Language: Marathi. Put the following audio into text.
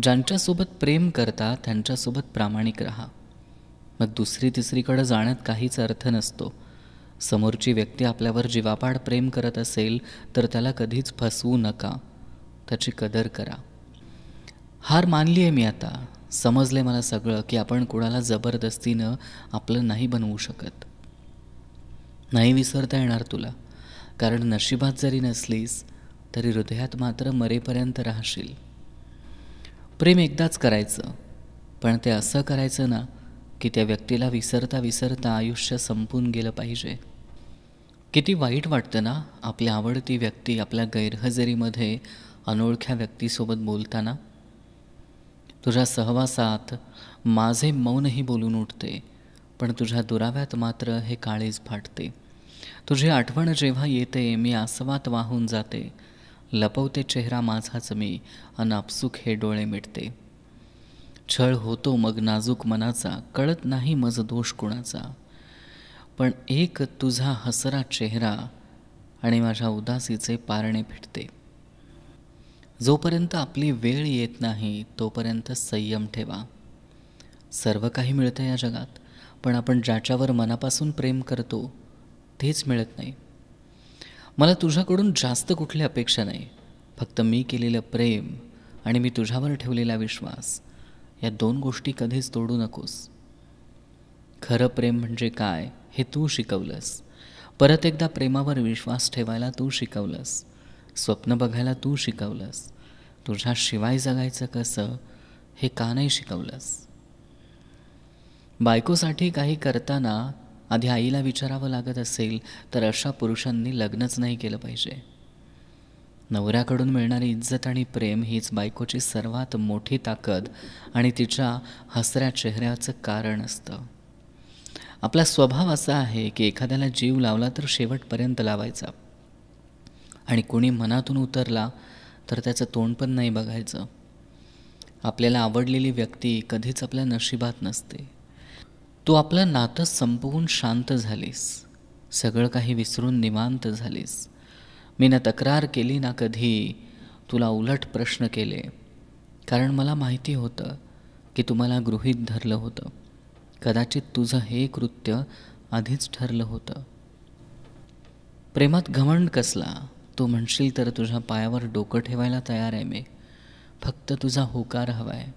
ज्यांच्यासोबत प्रेम करता त्यांच्यासोबत प्रामाणिक राहा. मग दुसरी तिसरीकडे जाण्यात काहीच अर्थ नसतो. समोरची व्यक्ती आपल्यावर जीवापाड प्रेम करत असेल तर त्याला कधीच फसवू नका. त्याची कदर करा. हार मानली आहे मी आता. समजले मला सगळं की आपण कुणाला जबरदस्तीनं आपलं नाही बनवू शकत. नाही विसरता येणार तुला, कारण नशिबात जरी नसलीस तरी हृदयात मात्र मरेपर्यंत राहशील. प्रेम एकदाच करायचं, पण ते असं करायचं ना की त्या व्यक्तीला विसरता विसरता आयुष्य संपून गेलं पाहिजे. किती वाईट वाटतं ना आपली आवडती व्यक्ती आपल्या गैरहजेरीमध्ये अनोळख्या व्यक्तीसोबत बोलताना. तुझ्या सहवासात माझे मौनही बोलून उठते, पण तुझ्या दुराव्यात मात्र हे काळीज फाटते. तुझी आठवण जेव्हा येते मी आसवात वाहून जाते. लपवते चेहरा माझाच मी अन आपसूक हे डोळे मिटते. छळ होतो मग नाजूक मनाचा, कळत नाही मज दोष कुणाचा. पण एक तुझा हसरा चेहरा आणि माझ्या उदासीचे पारणे फिटते. जोपर्यंत आपली वेळ येत नाही तोपर्यंत संयम ठेवा. सर्व काही मिळतं या जगात, पण आपण ज्याच्यावर मनापासून प्रेम करतो तेच मिळत नाही. मला तुझ्याकडून जास्त कुठली अपेक्षा नाही. फक्त मी केलेलं प्रेम आणि मी तुझ्यावर ठेवलेला विश्वास, या दोन गोष्टी कधीच तोडू नकोस. खरं प्रेम म्हणजे काय हे तू शिकवलंस. परत एकदा प्रेमावर विश्वास ठेवायला तू शिकवलंस. स्वप्न बघायला तू शिकवलंस. तुझ्याशिवाय जगायचं कसं हे का नाही शिकवलंस. बायकोसाठी काही करताना आधी आईला विचारावं लागत असेल तर अशा पुरुषांनी लग्नच नाही केलं पाहिजे. नवऱ्याकडून मिळणारी इज्जत आणि प्रेम हीच बायकोची सर्वात मोठी ताकद आणि तिच्या हसऱ्या चेहऱ्याचं कारण असतं. आपला स्वभाव असा आहे की एखाद्याला जीव लावला तर शेवटपर्यंत लावायचा, आणि कोणी मनातून उतरला तर त्याचं तोंड पण नाही बघायचं. आपल्याला आवडलेली व्यक्ती कधीच आपल्या नशिबात नसते. तू आपलं नातं संपवून शांत झालीस, सगळं काही विसरून निवांत झालीस. मी ना तक्रार केली ना कधी तुला उलट प्रश्न केले, कारण मला माहिती होतं की तुम्हाला गृहीत धरलं होतं. कदाचित तुझं हे कृत्य आधीच ठरलं होतं. प्रेमात घमंड कसला, तू म्हणशील तर तुझ्या पायावर डोकं ठेवायला तयार आहे मी. फक्त तुझा होकार हवा आहे.